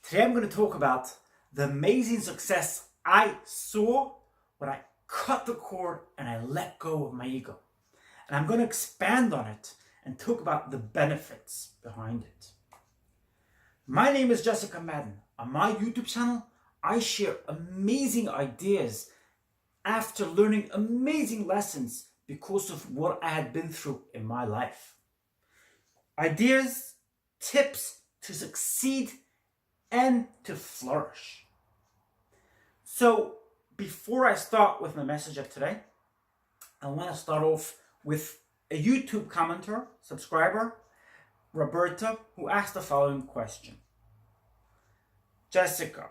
Today I'm going to talk about the amazing success I saw when I cut the cord and I let go of my ego. And I'm going to expand on it and talk about the benefits behind it. My name is Jessica Madden. On my YouTube channel, I share amazing ideas after learning amazing lessons because of what I had been through in my life. Ideas, tips to succeed and to flourish. So before I start with my message of today, I want to start off with a YouTube commenter, subscriber, Roberta, who asked the following question. Jessica,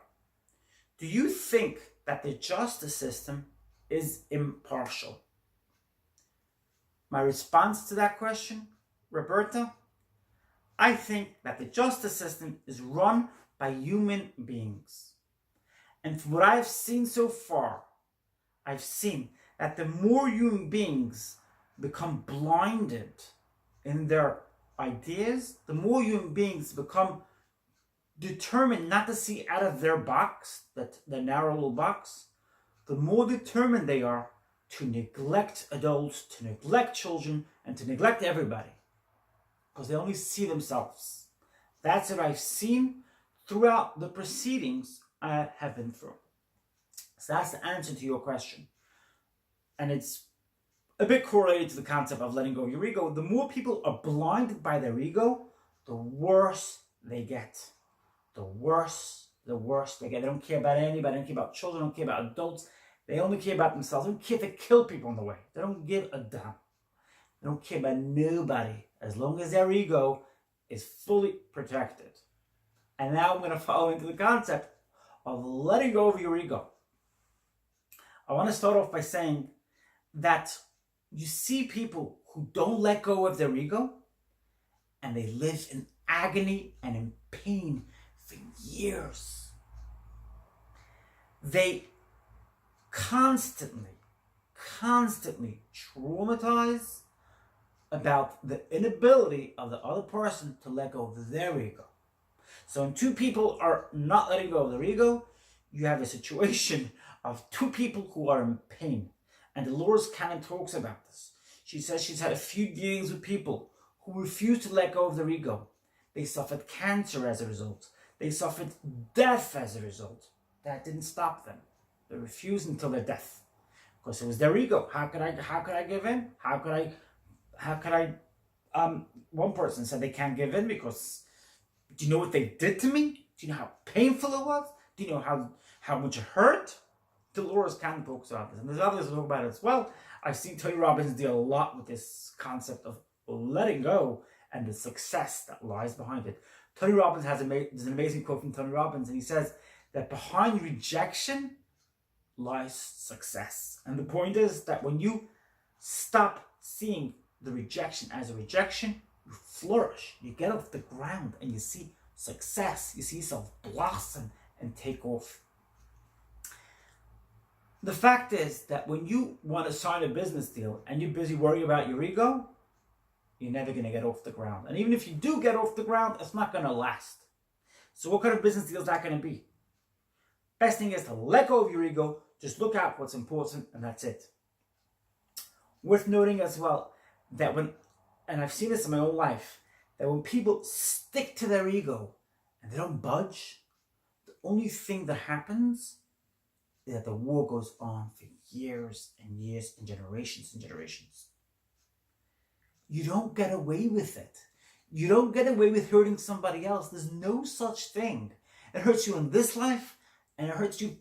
do you think that the justice system is impartial? My response to that question, Roberta, I think that the justice system is run by human beings. And from what I've seen so far, I've seen that the more human beings become blinded in their ideas, the more human beings become determined not to see out of their box, the narrow little box, the more determined they are to neglect adults, to neglect children, and to neglect everybody. Because they only see themselves. That's what I've seen throughout the proceedings I have been through. So that's the answer to your question. And it's a bit correlated to the concept of letting go of your ego. The more people are blinded by their ego, the worse they get. The worse they get. They don't care about anybody. They don't care about children. They don't care about adults. They only care about themselves. They don't care if they kill people on the way. They don't give a damn. They don't care about nobody as long as their ego is fully protected. And now I'm going to follow into the concept of letting go of your ego. I want to start off by saying that you see people who don't let go of their ego and they live in agony and in pain for years. They constantly traumatize about the inability of the other person to let go of their ego. So when two people are not letting go of their ego, you have a situation of two people who are in pain. And Dolores Cannon talks about this. She says she's had a few dealings with people who refuse to let go of their ego. They suffered cancer as a result. They suffered death as a result. That didn't stop them. They refused until their death. Because it was their ego. How could I give in? How could I one person said they can't give in because do you know what they did to me? Do you know how painful it was? Do you know how much it hurt? Dolores Cannon talks about this, and there's others who talk about it as well. I've seen Tony Robbins deal a lot with this concept of letting go and the success that lies behind it. Tony Robbins there's an amazing quote from Tony Robbins, and he says that behind rejection lies success. And the point is that when you stop seeing the rejection as a rejection, you flourish. You get off the ground and you see success. You see yourself blossom and take off. The fact is that when you want to sign a business deal and you're busy worrying about your ego, you're never going to get off the ground. And even if you do get off the ground, it's not going to last. So what kind of business deal is that going to be? Best thing is to let go of your ego. Just look at what's important and that's it. Worth noting as well that and I've seen this in my own life, that when people stick to their ego and they don't budge, the only thing that happens is that the war goes on for years and years and generations and generations. You don't get away with it. You don't get away with hurting somebody else. There's no such thing. It hurts you in this life and it hurts you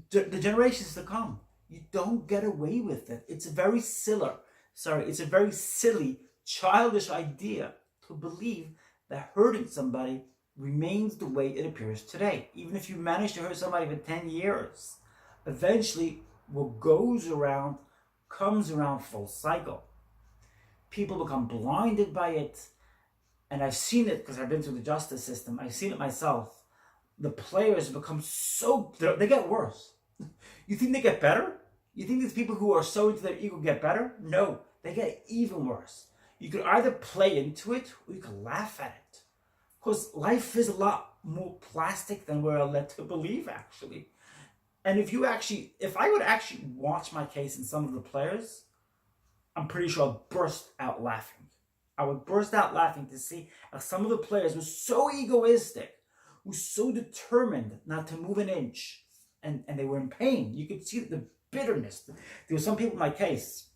the generations to come. You don't get away with it. It's a very silly, childish idea to believe that hurting somebody remains the way it appears today. Even if you manage to hurt somebody for 10 years, eventually what goes around comes around full cycle. People become blinded by it. And I've seen it because I've been through the justice system. I've seen it myself. The players become they get worse. You think they get better? You think these people who are so into their ego get better? No, they get even worse. You could either play into it or you could laugh at it. Because life is a lot more plastic than we're led to believe, actually. And if I would actually watch my case in some of the players, I'm pretty sure I'd burst out laughing. I would burst out laughing to see how some of the players were so egoistic, were so determined not to move an inch, and they were in pain. You could see the bitterness. There were some people in my case,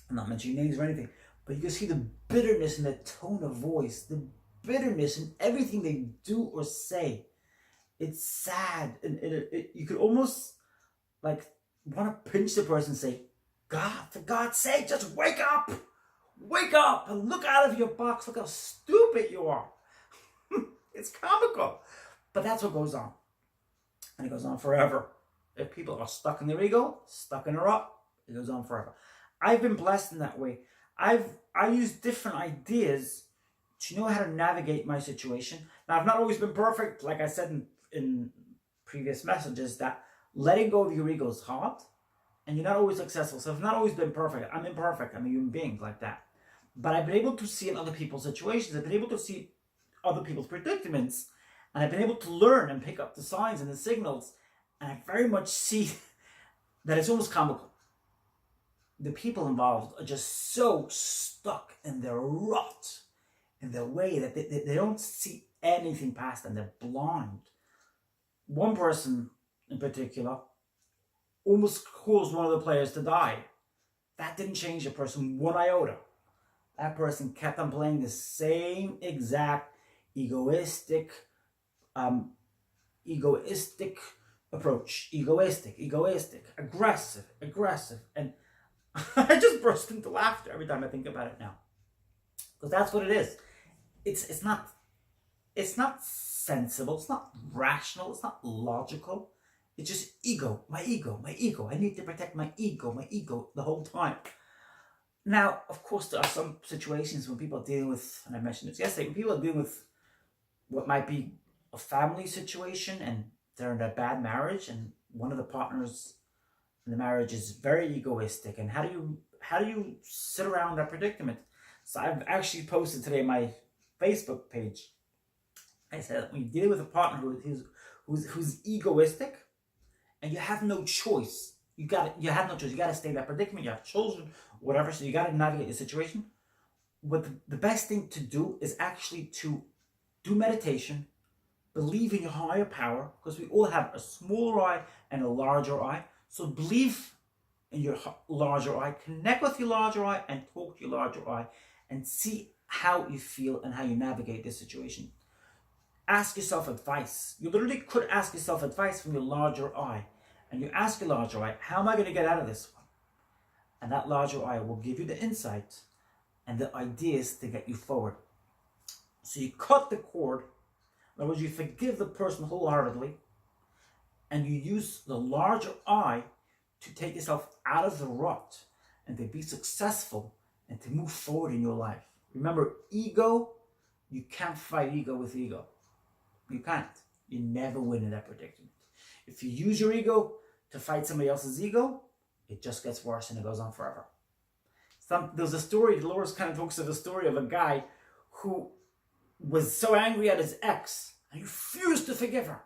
I'm not mentioning names or anything, but you could see the bitterness in the tone of voice, the bitterness in everything they do or say. It's sad, and you could almost like want to pinch the person and say, God, for God's sake, just wake up! Wake up and look out of your box. Look how stupid you are. It's comical. But that's what goes on. And it goes on forever. If people are stuck in their ego, stuck in a rut, it goes on forever. I've been blessed in that way. I use different ideas to know how to navigate my situation. Now, I've not always been perfect. Like I said in previous messages, that letting go of your ego is hard. And you're not always successful. So I've not always been perfect. I'm imperfect. I'm a human being like that. But I've been able to see in other people's situations. I've been able to see other people's predicaments. And I've been able to learn and pick up the signs and the signals. And I very much see that it's almost comical. The people involved are just so stuck in their rut, in their way, that they don't see anything past them. They're blind. One person in particular almost caused one of the players to die. That didn't change the person one iota. That person kept on playing the same exact egoistic approach. Egoistic, aggressive. And I just burst into laughter every time I think about it now. Because that's what it is. It's not sensible, it's not rational, it's not logical. It's just ego, my ego. I need to protect my ego the whole time. Now, of course, there are some situations when people are dealing with, and I mentioned this yesterday, when people are dealing with what might be a family situation and they're in a bad marriage and one of the partners in the marriage is very egoistic. And how do you sit around that predicament? So I've actually posted today my Facebook page. I said, when you deal with a partner who's egoistic, and you have no choice. You have no choice. You got to stay in that predicament. You have children, whatever. So you got to navigate the situation. But the best thing to do is actually to do meditation, believe in your higher power, because we all have a smaller I and a larger I. So believe in your larger I, connect with your larger I, and talk to your larger I, and see how you feel and how you navigate this situation. Ask yourself advice. You literally could ask yourself advice from your larger I. And you ask your larger I, how am I going to get out of this one? And that larger I will give you the insight and the ideas to get you forward. So you cut the cord. In other words, you forgive the person wholeheartedly. And you use the larger I to take yourself out of the rut and to be successful and to move forward in your life. Remember, ego, you can't fight ego with ego. You can't. You never win in that predicament. If you use your ego to fight somebody else's ego, it just gets worse and it goes on forever. There's a story, Dolores kind of talks of a story of a guy who was so angry at his ex and he refused to forgive her.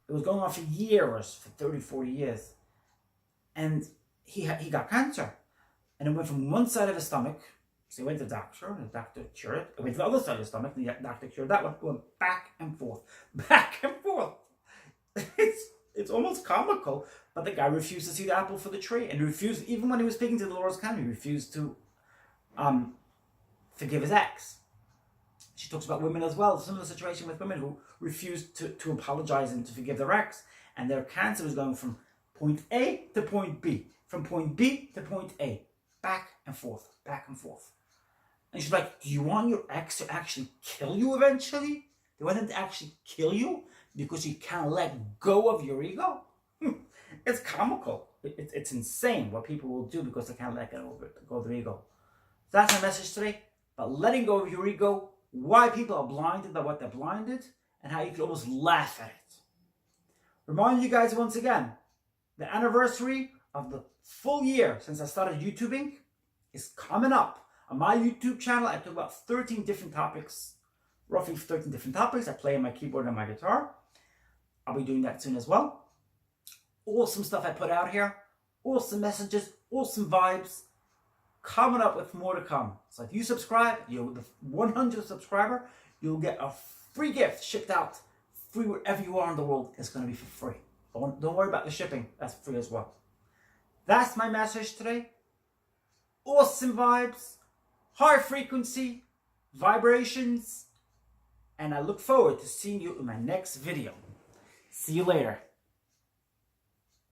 It was going on for years, for 30, 40 years. And he got cancer. And it went from one side of his stomach. So he went to the doctor, and the doctor cured it. It went to the other side of his stomach, and the doctor cured that one. Going back and forth. It's almost comical, but the guy refused to see the apple for the tree. And he refused, even when he was speaking to Dolores Cannon, he refused to forgive his ex. She talks about women as well, similar situation with women who refused to apologize and to forgive their ex. And their cancer was going from point A to point B, from point B to point A, back and forth. And she's like, do you want your ex to actually kill you eventually? Do you want him to actually kill you because you can't let go of your ego? It's comical. It's insane what people will do because they can't let go of their ego. So that's my message today about letting go of your ego, why people are blinded by what they're blinded, and how you can almost laugh at it. Remind you guys once again, the anniversary of the full year since I started YouTubing is coming up. On my YouTube channel, I talk about 13 different topics. roughly 13 different topics. I play on my keyboard and my guitar. I'll be doing that soon as well. Awesome stuff I put out here. Awesome messages, awesome vibes. Coming up with more to come. So if you subscribe, you're the 100th subscriber, you'll get a free gift shipped out. Free wherever you are in the world. It's going to be for free. Don't worry about the shipping. That's free as well. That's my message today. Awesome vibes, high frequency, vibrations, and I look forward to seeing you in my next video. See you later.